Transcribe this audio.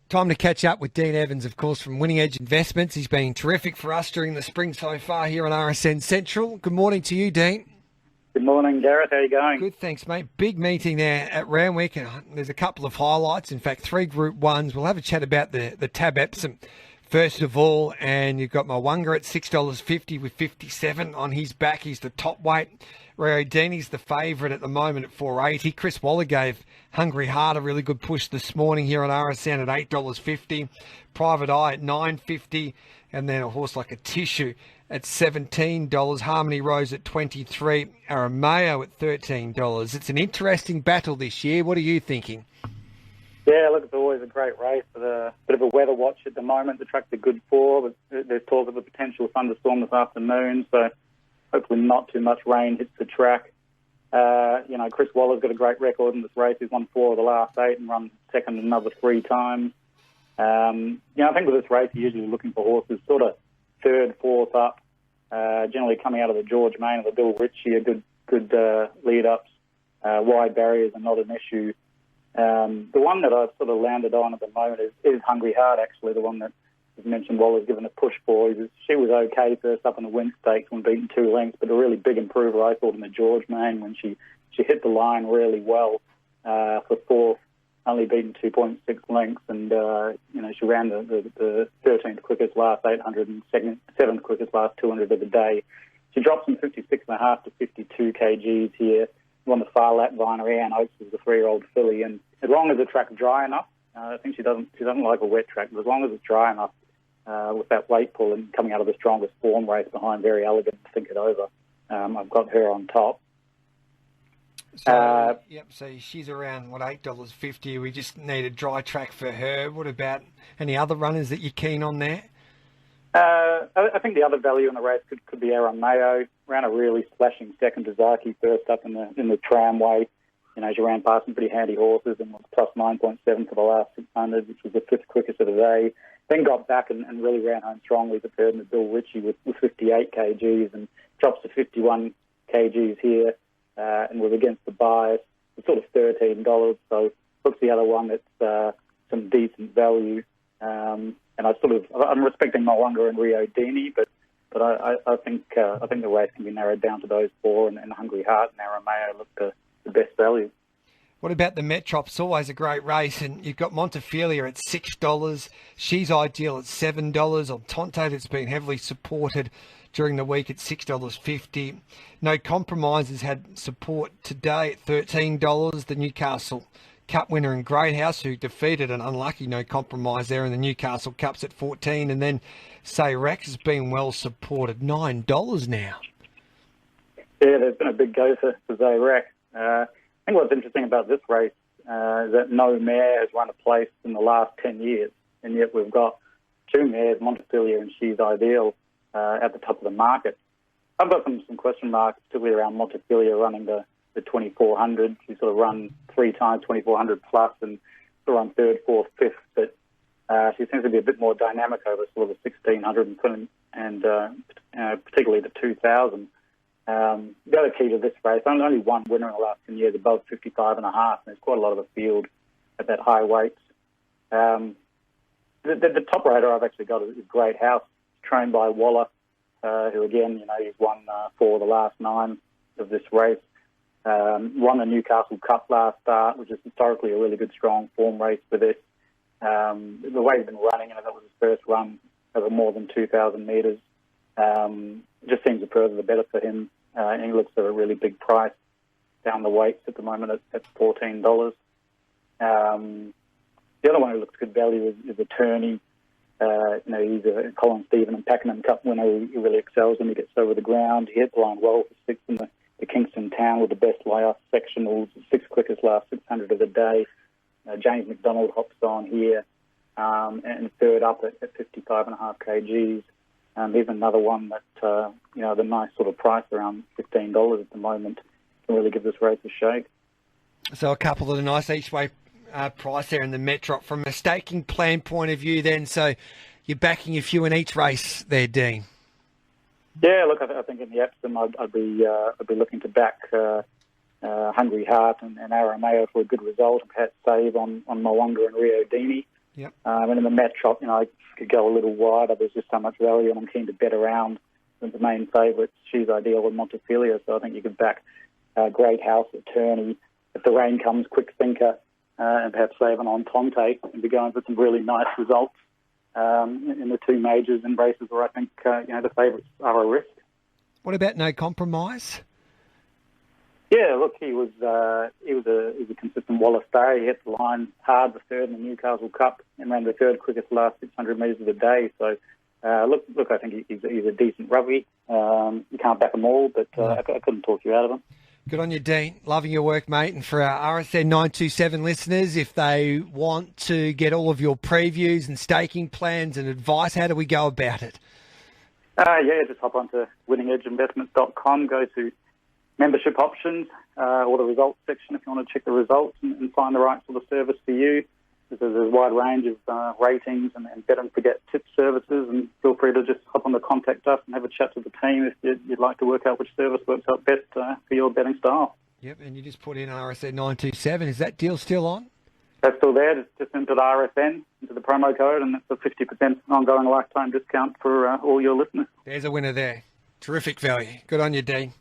Time to catch up with Dean Evans, of course, from Winning Edge Investments. He's been terrific for us during the spring so far here on RSN Central. Good morning to you, Dean. Good morning, Gareth. How are you going? Good, thanks, mate. Big meeting there at Randwick, and there's a couple of highlights. In fact, 3 Group 1s. We'll have a chat about the Tab Epsom first of all, and you've got Mwanga at $6.50 with 57 on his back. He's the top weight. Rio Dini's the favourite at the moment at $4.80. Chris Waller gave Hungry Heart a really good push this morning here on RSN at $8.50. Private Eye at $9.50. And then a horse like a Tissue at $17. Harmony Rose at $23. Arameo at $13. It's an interesting battle this year. What are you thinking? Yeah, look, it's always a great race. But a bit of a weather watch at the moment. The track's a good for. But there's talk of a potential thunderstorm this afternoon, so hopefully not too much rain hits the track. Chris Waller's got a great record in this race. He's won 4 of the last 8 and run second another 3 times. I think with this race, you're usually looking for horses sort of 3rd, 4th up, generally coming out of the George Main or the Bill Ritchie, a good lead-ups. Wide barriers are not an issue. The one that I've sort of landed on at the moment is Hungry Heart, actually, the one that as mentioned, Waller's given a push for. She was okay first up in the Win Stakes when beaten 2 lengths, but a really big improver, I thought, in the George Main when she hit the line really well for 4th, only beaten 2.6 lengths, and she ran the 13th quickest last 800 and 7th quickest last 200 of the day. She dropped from 56.5 to 52 kgs here. Won the Far Lap Vinery. Ann Oaks was the 3-year-old filly, and as long as the track's dry enough, I think she doesn't like a wet track, but as long as it's dry enough, with that weight pull and coming out of the strongest form race behind Very Elegant to think it over, I've got her on top. So she's around, $8.50. We just need a dry track for her. What about any other runners that you're keen on there? I think the other value in the race could be Arameo. Ran a really splashing second to Zaki first up in the tramway. She ran past some pretty handy horses and was plus 9.7 for the last 600, which was the 5th quickest of the day. Then got back and really ran home strongly for 3rd in the Bill Ritchie with 58 kgs and drops to 51 kgs here and was against the bias. It's sort of $13, so looks the other one that's some decent value. And I'm respecting Mwanga and Rio Dini, but I think the race can be narrowed down to those 4, and Hungry Heart and Arameo look the best value. What about the Metrops? Always a great race, and you've got Montefilia at $6. She's Ideal at $7. Tonto, that's been heavily supported during the week at $6.50. No Compromises had support today at $13. The Newcastle Cup winner in Great House, who defeated an unlucky No Compromise there in the Newcastle Cups at $14. And then Say Rex has been well supported, $9 now. Yeah, there's been a big go for Say Rex. I think what's interesting about this race is that no mare has run a place in the last 10 years, and yet we've got 2 mares, Montefilia and She's Ideal, at the top of the market. I've got some question marks, particularly around Montefilia running the 2400. She's sort of run 3 times 2400 plus and sort of run 3rd, 4th, 5th, but she seems to be a bit more dynamic over sort of the 1600 and particularly the 2000. The other key to this race, only one winner in the last 10 years above 55.5, and there's quite a lot of the field at that high weight. The top rider I've actually got is Great House, trained by Waller, who again, he's won 4 of the last 9 of this race. Won the Newcastle Cup last start, which is historically a really good, strong form race for this. The way he's been running, that was his first run over more than 2,000 metres. Just seems the further the better for him. And he looks at a really big price down the weights at the moment at $14. The other one who looks good value is Attorney. He's a Colin Stephen and Pakenham Cup winner. He really excels when he gets over the ground. He hit the line well for 6th in the Kingston Town with the best layoff sectionals, 6th quickest last 600 of the day. James McDonald hops on here and 3rd up at 55.5 kgs. Even another one that, the nice sort of price around $15 at the moment can really give this race a shake. So a couple of the nice each way price there in the Metrop from a staking plan point of view then. So you're backing a few in each race there, Dean. Yeah, look, I think in the Epsom I'd be looking to back Hungry Heart and Arameo for a good result, and perhaps save on Mwanga and Rio Dini. Yep. And in the Met shop, I could go a little wider. There's just so much value, and I'm keen to bet around the main favourites, She's Ideal and Montefilia. So I think you could back Great House, Attorney, If the Rain Comes, Quick Thinker, and perhaps saving on Tonte, and be going for some really nice results in the two majors and races where I think the favourites are a risk. What about No Compromise? Yeah, look, he was a consistent Wallace Day. He hit the line hard, the third in the Newcastle Cup, and ran the third quickest last 600 metres of the day. So, look, I think he's a decent rugby. You can't back them all, but I couldn't talk you out of him. Good on you, Dean. Loving your work, mate. And for our RSN 927 listeners, if they want to get all of your previews and staking plans and advice, how do we go about it? Just hop onto winningedgeinvestments.com, go to membership options or the results section if you want to check the results and find the right sort of service for you. There's a wide range of ratings and bet and forget tip services, and feel free to just hop on to contact us and have a chat to the team if you'd like to work out which service works out best for your betting style. Yep, and you just put in RSN 927. Is that deal still on? That's still there. Just enter the RSN into the promo code, and it's a 50% ongoing lifetime discount for all your listeners. There's a winner there. Terrific value. Good on you, Dean.